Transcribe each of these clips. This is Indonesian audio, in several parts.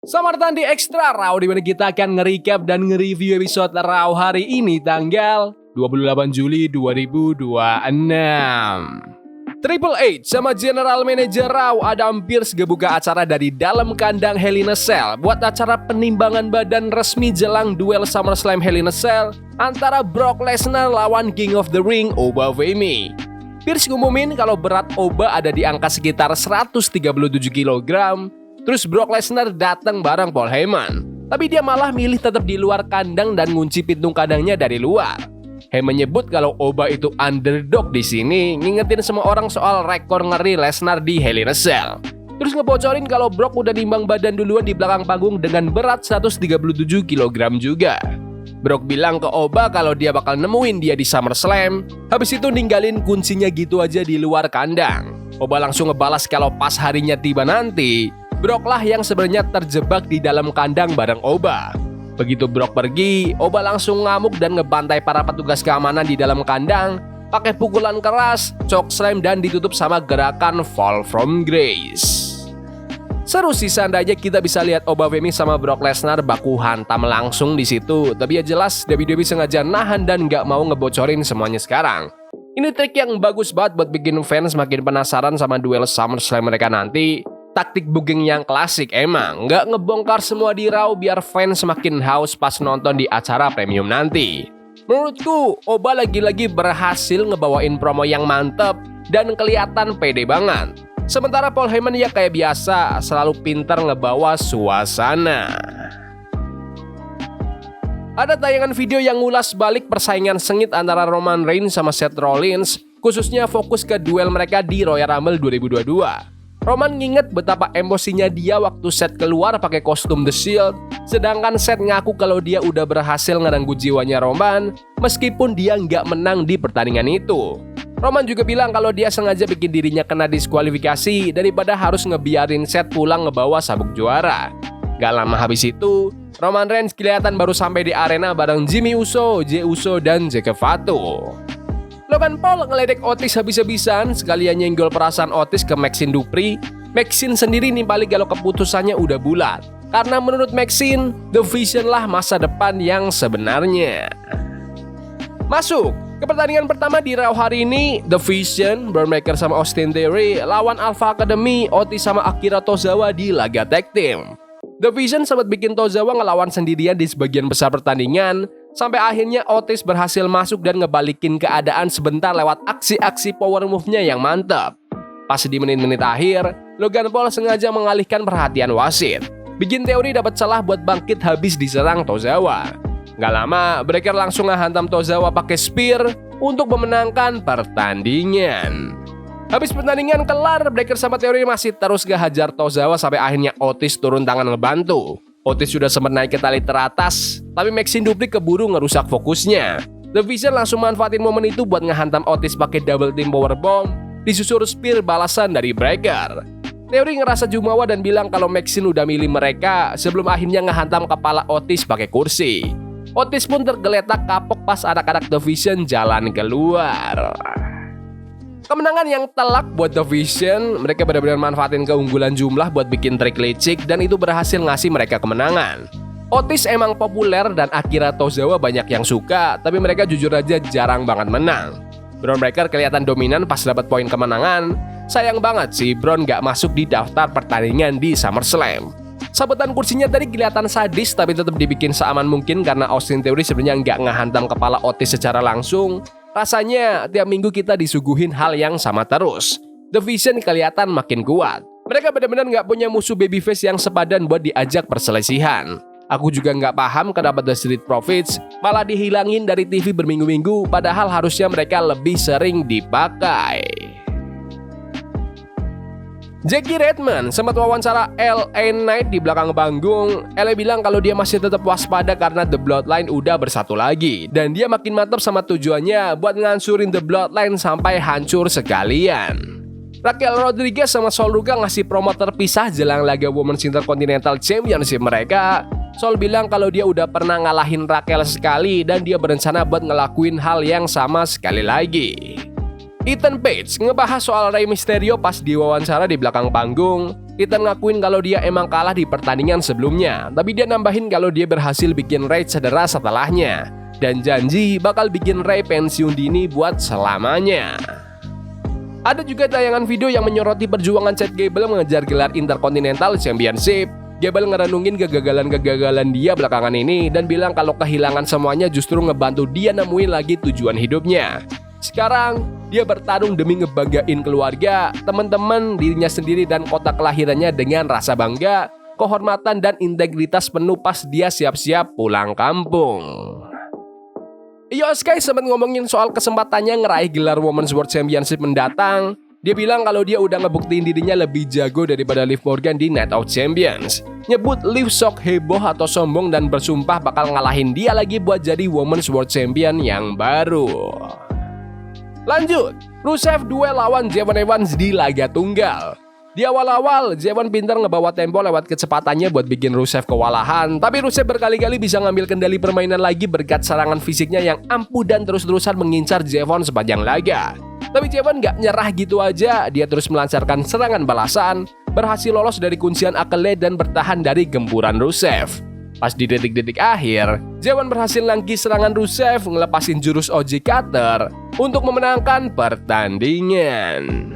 Selamat datang di Extra Raw, di mana kita akan nge-recap dan nge-review episode Raw hari ini tanggal 28 Juli 2026. Triple H sama General Manager Raw Adam Pearce gebuka acara dari dalam kandang Hell in a Cell buat acara penimbangan badan resmi jelang duel SummerSlam Hell in a Cell antara Brock Lesnar lawan King of the Ring Oba Femi. Pearce ngumumin kalau berat Oba ada di angka sekitar 137 kg. Terus Brock Lesnar datang bareng Paul Heyman. Tapi dia malah milih tetap di luar kandang dan ngunci pintu kandangnya dari luar. Heyman menyebut kalau Oba itu underdog di sini, ngingetin semua orang soal rekor ngeri Lesnar di Hell in a Cell. Terus ngebocorin kalau Brock udah nimbang badan duluan di belakang panggung dengan berat 137 kg juga. Brock bilang ke Oba kalau dia bakal nemuin dia di SummerSlam. Habis itu ninggalin kuncinya gitu aja di luar kandang. Oba langsung ngebalas kalau pas harinya tiba nanti, Brock lah yang sebenarnya terjebak di dalam kandang bareng Oba. Begitu Brock pergi, Oba langsung ngamuk dan ngebantai para petugas keamanan di dalam kandang pakai pukulan keras, chokeslam dan ditutup sama gerakan Fall from Grace. Seru sih seandainya kita bisa lihat Oba Femi sama Brock Lesnar baku hantam langsung di situ. Tapi ya jelas WWE sengaja nahan dan nggak mau ngebocorin semuanya sekarang. Ini trik yang bagus banget buat bikin fans makin penasaran sama duel SummerSlam mereka nanti. Taktik booking yang klasik emang, nggak ngebongkar semua di Raw biar fans semakin haus pas nonton di acara premium nanti. Menurutku, Oba lagi-lagi berhasil ngebawain promo yang mantep dan kelihatan pede banget. Sementara Paul Heyman ya kayak biasa, selalu pintar ngebawa suasana. Ada tayangan video yang ngulas balik persaingan sengit antara Roman Reigns sama Seth Rollins, khususnya fokus ke duel mereka di Royal Rumble 2022. Roman nginget betapa emosinya dia waktu Seth keluar pakai kostum The Shield, sedangkan Seth ngaku kalau dia udah berhasil ngerenggut jiwanya Roman, meskipun dia nggak menang di pertandingan itu. Roman juga bilang kalau dia sengaja bikin dirinya kena diskualifikasi daripada harus ngebiarin Seth pulang ngebawa sabuk juara. Gak lama habis itu, Roman Reigns kelihatan baru sampai di arena bareng Jimmy Uso, Jey Uso, dan Jake Fatu. Logan Paul ngeledek Otis habis-habisan, sekalian nyenggol perasaan Otis ke Maxxine Dupri. Maxxine sendiri nimpali kalau keputusannya udah bulat. Karena menurut Maxxine, The Vision lah masa depan yang sebenarnya. Masuk ke pertandingan pertama di Raw hari ini, The Vision, Braun Breaker sama Austin Theory lawan Alpha Academy, Otis sama Akira Tozawa di laga tag team. The Vision sempat bikin Tozawa ngelawan sendirian di sebagian besar pertandingan, sampai akhirnya Otis berhasil masuk dan ngebalikin keadaan sebentar lewat aksi-aksi power move-nya yang mantap. Pas di menit-menit akhir, Logan Paul sengaja mengalihkan perhatian wasit. Bikin Theory dapat celah buat bangkit habis diserang Tozawa. Gak lama, Breaker langsung ngehantam Tozawa pakai spear untuk memenangkan pertandingan. Habis pertandingan kelar, Breaker sama Theory masih terus ngehajar Tozawa sampai akhirnya Otis turun tangan ngebantu. Otis sudah sempat naik ke tali teratas, tapi Maxxine Dupri keburu ngerusak fokusnya. The Vision langsung manfaatin momen itu buat ngehantam Otis pakai double team powerbomb, disusul spear balasan dari Breaker. Theory ngerasa jumawa dan bilang kalau Maxxine udah milih mereka sebelum akhirnya ngehantam kepala Otis pakai kursi. Otis pun tergeletak kapok pas anak-anak The Vision jalan keluar. Kemenangan yang telak buat The Vision, mereka benar-benar manfaatin keunggulan jumlah buat bikin trik licik dan itu berhasil ngasih mereka kemenangan. Otis emang populer dan Akira Tozawa banyak yang suka, tapi mereka jujur aja jarang banget menang. Braun Breaker kelihatan dominan pas dapat poin kemenangan. Sayang banget sih Braun gak masuk di daftar pertandingan di SummerSlam. Sabetan kursinya tadi kelihatan sadis tapi tetap dibikin seaman mungkin karena Austin Theory sebenarnya nggak ngehantam kepala Otis secara langsung. Rasanya tiap minggu kita disuguhin hal yang sama terus. The Vision kelihatan makin kuat. Mereka benar-benar nggak punya musuh babyface yang sepadan buat diajak perselisihan. Aku juga nggak paham kenapa The Street Profits malah dihilangin dari TV berminggu-minggu padahal harusnya mereka lebih sering dipakai. Jackie Redmond sempat wawancara LA Knight di belakang panggung. LA bilang kalau dia masih tetap waspada karena The Bloodline udah bersatu lagi. Dan dia makin mantap sama tujuannya buat ngancurin The Bloodline sampai hancur sekalian. Raquel Rodriguez sama Sol Ruka ngasih promo terpisah jelang laga Women's Intercontinental Championship mereka. Sol bilang kalau dia udah pernah ngalahin Raquel sekali dan dia berencana buat ngelakuin hal yang sama sekali lagi. Ethan Page ngebahas soal Rey Mysterio pas diwawancara di belakang panggung. Ethan ngakuin kalau dia emang kalah di pertandingan sebelumnya, tapi dia nambahin kalau dia berhasil bikin Ray cedera setelahnya, dan janji bakal bikin Ray pensiun dini buat selamanya. Ada juga tayangan video yang menyoroti perjuangan Chad Gable mengejar gelar Intercontinental Championship. Gable ngerenungin kegagalan-kegagalan dia belakangan ini dan bilang kalau kehilangan semuanya justru ngebantu dia nemuin lagi tujuan hidupnya. Sekarang, dia bertarung demi ngebanggain keluarga, teman-teman, dirinya sendiri, dan kota kelahirannya dengan rasa bangga, kehormatan, dan integritas penuh pas dia siap-siap pulang kampung. Io Sky sempat ngomongin soal kesempatannya ngeraih gelar Women's World Championship mendatang. Dia bilang kalau dia udah ngebuktiin dirinya lebih jago daripada Liv Morgan di Night Out Champions. Nyebut Liv sok heboh atau sombong dan bersumpah bakal ngalahin dia lagi buat jadi Women's World Champion yang baru. Lanjut, Rusev duel lawan Javon Evans di laga tunggal. Di awal-awal, Javon pintar ngebawa tempo lewat kecepatannya buat bikin Rusev kewalahan. Tapi Rusev berkali-kali bisa ngambil kendali permainan lagi berkat serangan fisiknya yang ampuh dan terus-terusan mengincar Javon sepanjang laga. Tapi Javon gak nyerah gitu aja, dia terus melancarkan serangan balasan, berhasil lolos dari kuncian Accolade dan bertahan dari gempuran Rusev. Pas di detik-detik akhir, Javon berhasil nangkis serangan Rusev, ngelepasin jurus OG Cutter untuk memenangkan pertandingan.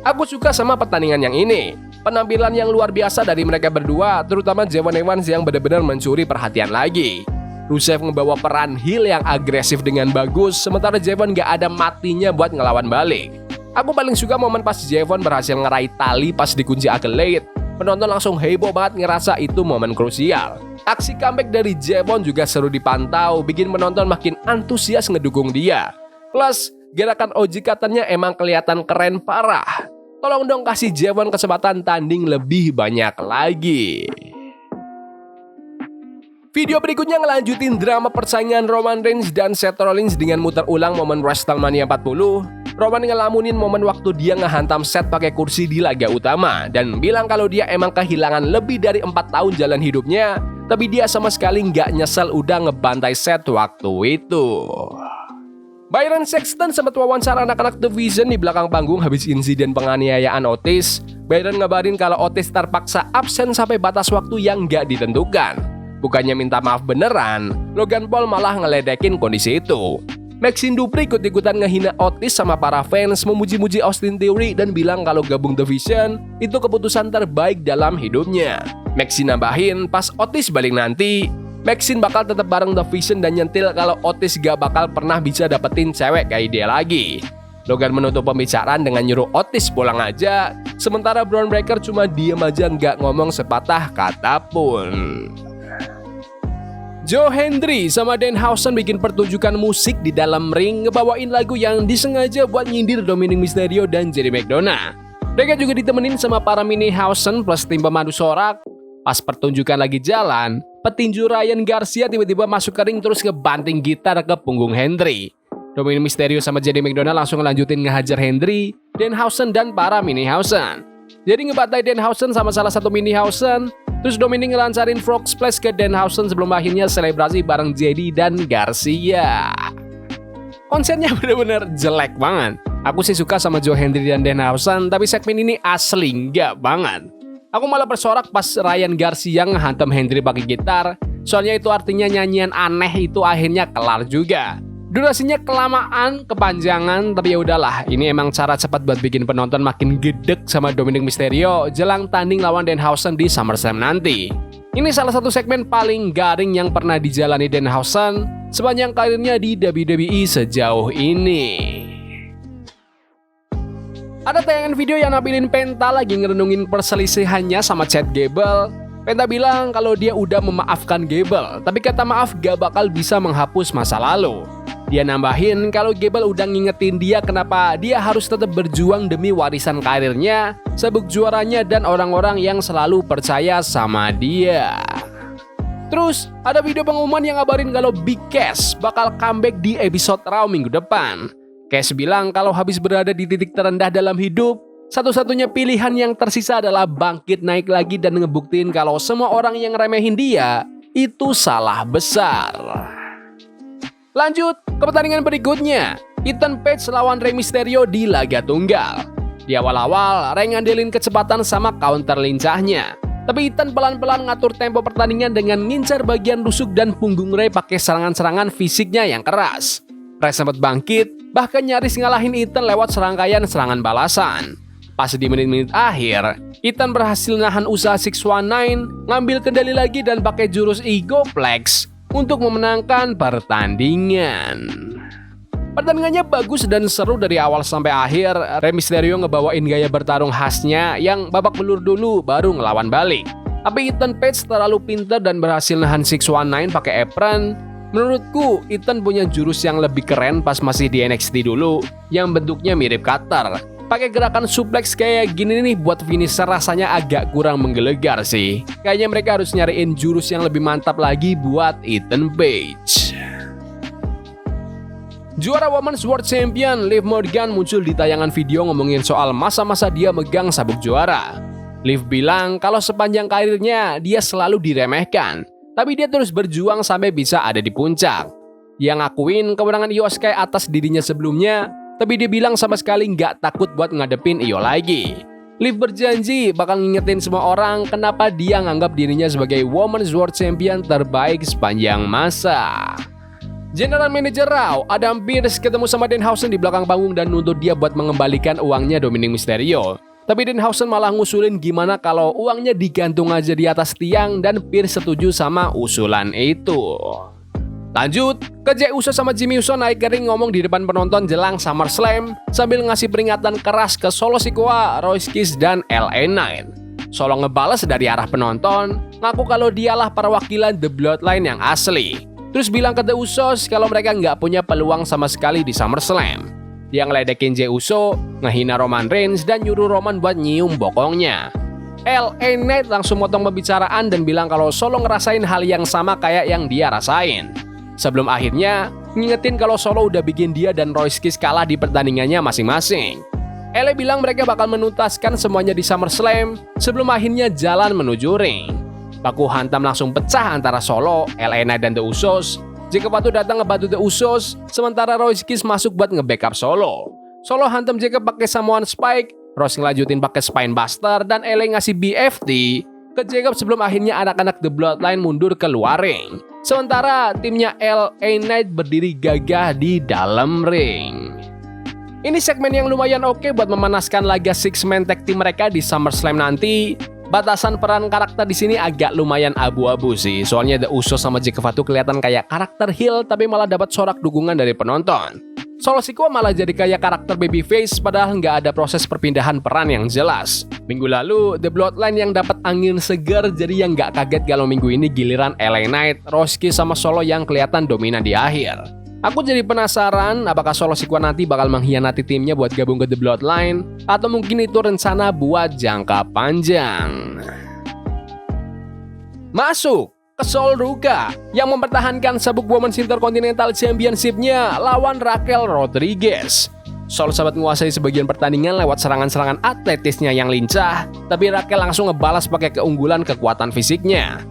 Aku suka sama pertandingan yang ini. Penampilan yang luar biasa dari mereka berdua, terutama Javon Evans yang benar-benar mencuri perhatian lagi. Rusev ngebawa peran heel yang agresif dengan bagus, sementara Javon gak ada matinya buat ngelawan balik. Aku paling suka momen pas Javon berhasil ngeraih tali pas dikunci Accolade. Penonton langsung heboh banget ngerasa itu momen krusial. Aksi comeback dari Javon juga seru dipantau, bikin penonton makin antusias ngedukung dia. Plus, gerakan OG Cutter-nya emang kelihatan keren parah. Tolong dong kasih Javon kesempatan tanding lebih banyak lagi. Video berikutnya ngelanjutin drama persaingan Roman Reigns dan Seth Rollins dengan muter ulang momen WrestleMania 40. Roman ngelamunin momen waktu dia ngehantam Seth pakai kursi di laga utama dan bilang kalau dia emang kehilangan lebih dari 4 tahun jalan hidupnya, tapi dia sama sekali nggak nyesel udah ngebantai Seth waktu itu. Byron Saxton sempat wawancara anak-anak The Vision di belakang panggung habis insiden penganiayaan Otis. Byron ngabarin kalau Otis terpaksa absen sampai batas waktu yang nggak ditentukan. Bukannya minta maaf beneran, Logan Paul malah ngeledekin kondisi itu. Maxine Dupri ikut-ikutan ngehina Otis sama para fans, memuji-muji Austin Theory dan bilang kalau gabung The Vision itu keputusan terbaik dalam hidupnya. Maxine nambahin, pas Otis balik nanti, Maxine bakal tetap bareng The Vision dan nyentil kalau Otis gak bakal pernah bisa dapetin cewek kayak dia lagi. Logan menutup pembicaraan dengan nyuruh Otis pulang aja, sementara Bron Breakker cuma diem aja gak ngomong sepatah kata pun. Joe Hendry sama Danhausen bikin pertunjukan musik di dalam ring, ngebawain lagu yang disengaja buat nyindir Dominic Mysterio dan Jerry McDonough. Mereka juga ditemenin sama para Minihausen plus tim pemandu sorak. Pas pertunjukan lagi jalan, petinju Ryan Garcia tiba-tiba masuk ke ring terus ngebanting gitar ke punggung Hendry. Dominic Mysterio sama Jerry McDonough langsung ngelanjutin ngehajar Hendry, Danhausen dan para Minihausen. Jadi ngebantai Danhausen sama salah satu Minihausen. Terus Dominic ngelancarin frog splash ke Danhausen sebelum akhirnya selebrasi bareng JD dan Garcia. Konsernya bener-bener jelek banget. Aku sih suka sama Joe Hendry dan Danhausen, tapi segmen ini asli nggak banget. Aku malah bersorak pas Ryan Garcia ngehantam Hendry pakai gitar. Soalnya itu artinya nyanyian aneh itu akhirnya kelar juga. Durasinya kelamaan, kepanjangan, tapi ya udahlah. Ini emang cara cepat buat bikin penonton makin gedek sama Dominic Mysterio jelang tanding lawan Danhausen di SummerSlam nanti. Ini salah satu segmen paling garing yang pernah dijalani Danhausen sepanjang karirnya di WWE sejauh ini. Ada tayangan video yang nampilin Penta lagi ngerenungin perselisihannya sama Chad Gable. Penta bilang kalau dia udah memaafkan Gable, tapi kata maaf gak bakal bisa menghapus masa lalu. Dia nambahin kalau Gable udah ngingetin dia kenapa dia harus tetap berjuang demi warisan karirnya, sabuk juaranya dan orang-orang yang selalu percaya sama dia. Terus ada video pengumuman yang ngabarin kalau Big Cass bakal comeback di episode Raw minggu depan. Cass bilang kalau habis berada di titik terendah dalam hidup, satu-satunya pilihan yang tersisa adalah bangkit naik lagi dan ngebuktiin kalau semua orang yang remehin dia itu salah besar. Lanjut ke pertandingan berikutnya, Ethan Page lawan Rey Mysterio di laga tunggal. Di awal-awal, Ray ngandelin kecepatan sama counter lincahnya. Tapi Ethan pelan-pelan ngatur tempo pertandingan dengan ngincar bagian rusuk dan punggung Ray pakai serangan-serangan fisiknya yang keras. Ray sempat bangkit, bahkan nyaris ngalahin Ethan lewat serangkaian serangan balasan. Pas di menit-menit akhir, Ethan berhasil nahan usaha 619, ngambil kendali lagi dan pakai jurus Egoplex untuk memenangkan pertandingan. Pertandingannya bagus dan seru dari awal sampai akhir. Rey Mysterio ngebawain gaya bertarung khasnya yang babak belur dulu baru ngelawan balik. Tapi Ethan Page terlalu pintar dan berhasil nahan 619 pakai apron. Menurutku, Ethan punya jurus yang lebih keren pas masih di NXT dulu, yang bentuknya mirip cutter. Pakai gerakan suplex kayak gini nih buat finisher rasanya agak kurang menggelegar sih. Kayaknya mereka harus nyariin jurus yang lebih mantap lagi buat Ethan Page. Juara Women's World Champion Liv Morgan muncul di tayangan video ngomongin soal masa-masa dia megang sabuk juara. Liv bilang kalau sepanjang karirnya dia selalu diremehkan, tapi dia terus berjuang sampai bisa ada di puncak. Dia ngakuin kemenangan Io Sky atas dirinya sebelumnya, tapi dia bilang sama sekali nggak takut buat ngadepin Io lagi. Liv berjanji bakal ngingetin semua orang kenapa dia nganggap dirinya sebagai Women's World Champion terbaik sepanjang masa. General Manager Raw, Adam Pearce ketemu sama Danhausen di belakang panggung dan nuntut dia buat mengembalikan uangnya Dominic Mysterio. Tapi Danhausen malah ngusulin gimana kalau uangnya digantung aja di atas tiang dan Pearce setuju sama usulan itu. Lanjut, ke Jey Uso sama Jimmy Uso naik ke ring ngomong di depan penonton jelang SummerSlam sambil ngasih peringatan keras ke Solo Sikoa, Royce Kiss, dan LA Knight. Solo ngebales dari arah penonton, ngaku kalau dialah perwakilan The Bloodline yang asli. Terus bilang ke The Usos kalau mereka nggak punya peluang sama sekali di SummerSlam. Dia ngeledekin Jey Uso, ngehina Roman Reigns, dan nyuruh Roman buat nyium bokongnya. LA Knight langsung motong pembicaraan dan bilang kalau Solo ngerasain hal yang sama kayak yang dia rasain. Sebelum akhirnya ngingetin kalau Solo udah bikin dia dan Royce Kiss kalah di pertandingannya masing-masing. LA bilang mereka bakal menuntaskan semuanya di SummerSlam sebelum akhirnya jalan menuju ring. Baku hantam langsung pecah antara Solo, LA Knight, dan The Usos. Jacob Fatu datang ngebantu The Usos, sementara Royce Kiss masuk buat nge-backup Solo. Solo hantam Jacob pakai Samoan Spike, Royce ngelanjutin pakai Spinebuster, dan LA ngasih BFT ke Jacob sebelum akhirnya anak-anak The Bloodline mundur ke luar ring. Sementara timnya LA Knight berdiri gagah di dalam ring. Ini segmen yang lumayan oke buat memanaskan laga six-man tag team mereka di SummerSlam nanti. Batasan peran karakter di sini agak lumayan abu-abu sih, soalnya The Usos sama Jacob Fatu kelihatan kayak karakter heel tapi malah dapat sorak dukungan dari penonton. Solo Sikoa malah jadi kayak karakter babyface padahal nggak ada proses perpindahan peran yang jelas. Minggu lalu The Bloodline yang dapat angin segar, jadi yang nggak kaget kalau minggu ini giliran LA Knight, Royce Kiss, sama Solo yang kelihatan dominan di akhir. Aku jadi penasaran apakah Solo Sikoa nanti bakal mengkhianati timnya buat gabung ke The Bloodline atau mungkin itu rencana buat jangka panjang. Masuk ke Sol Ruka yang mempertahankan sabuk Women's Intercontinental Championship-nya lawan Raquel Rodriguez. Sol sempat menguasai sebagian pertandingan lewat serangan-serangan atletisnya yang lincah, tapi Raquel langsung ngebalas pakai keunggulan kekuatan fisiknya.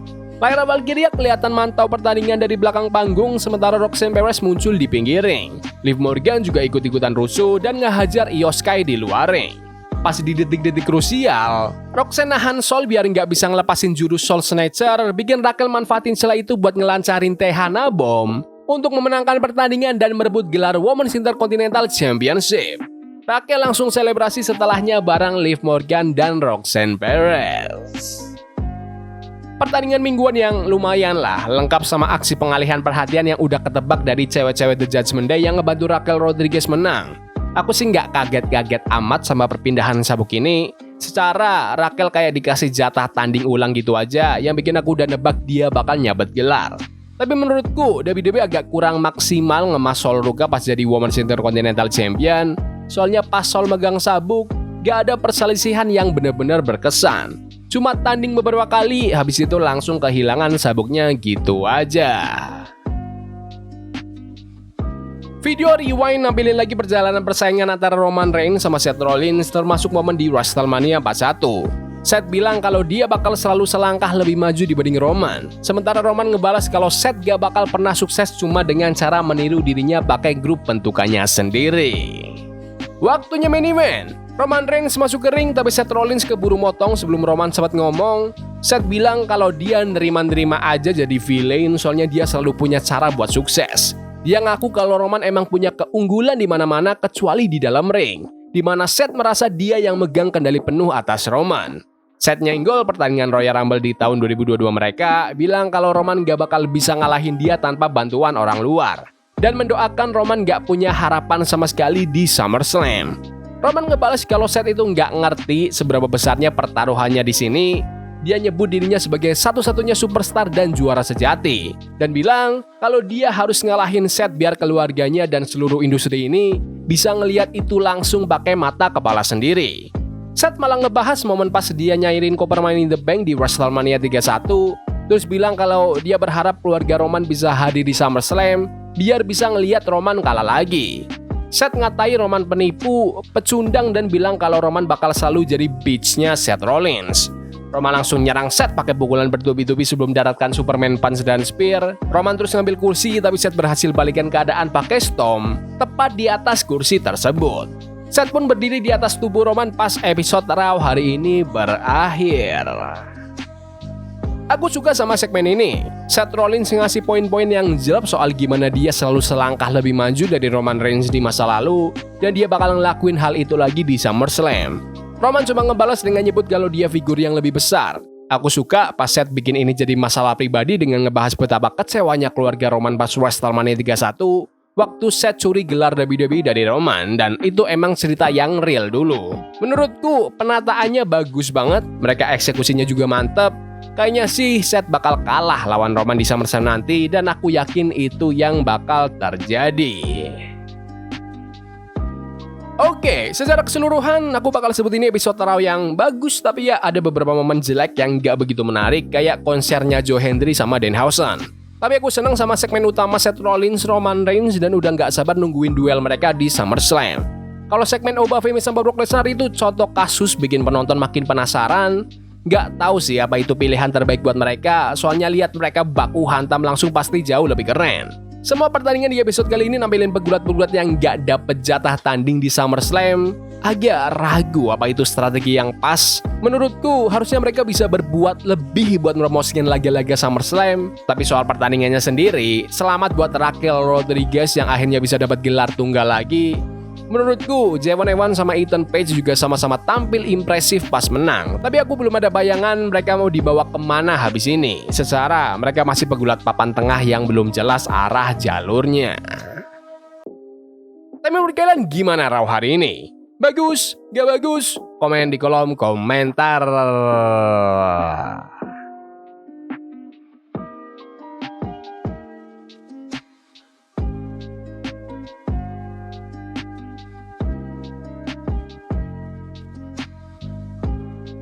Lyra Valkyria kelihatan mantau pertandingan dari belakang panggung, sementara Roxanne Perez muncul di pinggir ring. Liv Morgan juga ikut-ikutan rusuh dan ngehajar Io Sky di luar ring. Pas di detik-detik krusial, Roxanne nahan Sol biar nggak bisa ngelepasin jurus Soul Snatcher, bikin Raquel manfaatin celah itu buat ngelancarin Tehana Bomb untuk memenangkan pertandingan dan merebut gelar Women's Intercontinental Championship. Raquel langsung selebrasi setelahnya bareng Liv Morgan dan Roxanne Perez. Pertandingan mingguan yang lumayan lah, lengkap sama aksi pengalihan perhatian yang udah ketebak dari cewek-cewek The Judgment Day yang ngebantu Raquel Rodriguez menang. Aku sih nggak kaget-kaget amat sama perpindahan sabuk ini. Secara Raquel kayak dikasih jatah tanding ulang gitu aja, yang bikin aku udah nebak dia bakal nyabet gelar. Tapi menurutku WWE agak kurang maksimal ngemas Sol Ruka pas jadi Women's Intercontinental Champion. Soalnya pas Sol megang sabuk, gak ada perselisihan yang bener-bener berkesan. Cuma tanding beberapa kali, habis itu langsung kehilangan sabuknya gitu aja. Video Rewind nampilin lagi perjalanan persaingan antara Roman Reigns sama Seth Rollins, termasuk momen di WrestleMania 41. Seth bilang kalau dia bakal selalu selangkah lebih maju dibanding Roman. Sementara Roman ngebalas kalau Seth gak bakal pernah sukses cuma dengan cara meniru dirinya pakai grup bentukannya sendiri. Waktunya main event. Roman Reigns masuk ke ring tapi Seth Rollins keburu motong sebelum Roman sempat ngomong. Seth bilang kalau dia nerima-nerima aja jadi villain soalnya dia selalu punya cara buat sukses. Dia ngaku kalau Roman emang punya keunggulan di mana-mana kecuali di dalam ring, di mana Seth merasa dia yang megang kendali penuh atas Roman. Seth nyenggol pertandingan Royal Rumble di tahun 2022 mereka, bilang kalau Roman gak bakal bisa ngalahin dia tanpa bantuan orang luar, dan mendoakan Roman gak punya harapan sama sekali di SummerSlam. Roman ngebalas kalau Seth itu nggak ngerti seberapa besarnya pertaruhannya di sini. Dia nyebut dirinya sebagai satu-satunya superstar dan juara sejati, dan bilang kalau dia harus ngalahin Seth biar keluarganya dan seluruh industri ini bisa ngelihat itu langsung pakai mata kepala sendiri. Seth malah ngebahas momen pas dia nyairin koper Money in the Bank di WrestleMania 31, terus bilang kalau dia berharap keluarga Roman bisa hadir di SummerSlam biar bisa ngelihat Roman kalah lagi. Seth ngatai Roman penipu, pecundang dan bilang kalau Roman bakal selalu jadi bitch-nya Seth Rollins. Roman langsung nyerang Seth pakai pukulan bertubi-tubi sebelum daratkan Superman Punch dan Spear. Roman terus ngambil kursi tapi Seth berhasil balikan keadaan pakai Stomp tepat di atas kursi tersebut. Seth pun berdiri di atas tubuh Roman pas episode Raw hari ini berakhir. Aku suka sama segmen ini. Seth Rollins ngasih poin-poin yang jelas soal gimana dia selalu selangkah lebih maju dari Roman Reigns di masa lalu, dan dia bakal ngelakuin hal itu lagi di SummerSlam. Roman cuma ngebalas dengan nyebut kalau dia figur yang lebih besar. Aku suka pas Seth bikin ini jadi masalah pribadi dengan ngebahas betapa kecewanya keluarga Roman pas WrestleMania 31 waktu Seth curi gelar WWE dari Roman, dan itu emang cerita yang real dulu. Menurutku penataannya bagus banget, mereka eksekusinya juga mantep. Kayaknya sih Seth bakal kalah lawan Roman di SummerSlam nanti, dan aku yakin itu yang bakal terjadi. Oke, secara keseluruhan aku bakal sebut ini episode Raw yang bagus, tapi ya ada beberapa momen jelek yang gak begitu menarik, kayak konsernya Joe Hendry sama Danhausen. Tapi aku seneng sama segmen utama Seth Rollins, Roman Reigns, dan udah gak sabar nungguin duel mereka di SummerSlam. Kalau segmen Oba Femi sama Brock Lesnar itu contoh kasus bikin penonton makin penasaran. Gak tahu sih apa itu pilihan terbaik buat mereka, soalnya lihat mereka baku hantam langsung pasti jauh lebih keren. Semua pertandingan di episode kali ini nampilin pegulat-pegulat yang gak dapet jatah tanding di SummerSlam. Agak ragu apa itu strategi yang pas. Menurutku harusnya mereka bisa berbuat lebih buat mempromosikan laga-laga SummerSlam. Tapi soal pertandingannya sendiri, selamat buat Raquel Rodriguez yang akhirnya bisa dapat gelar tunggal lagi. Menurutku, Javon Evans sama Ethan Page juga sama-sama tampil impresif pas menang. Tapi aku belum ada bayangan mereka mau dibawa kemana habis ini. Secara mereka masih pegulat papan tengah yang belum jelas arah jalurnya. Tapi menurut kalian gimana Raw hari ini? Bagus? Gak bagus? Komen di kolom komentar.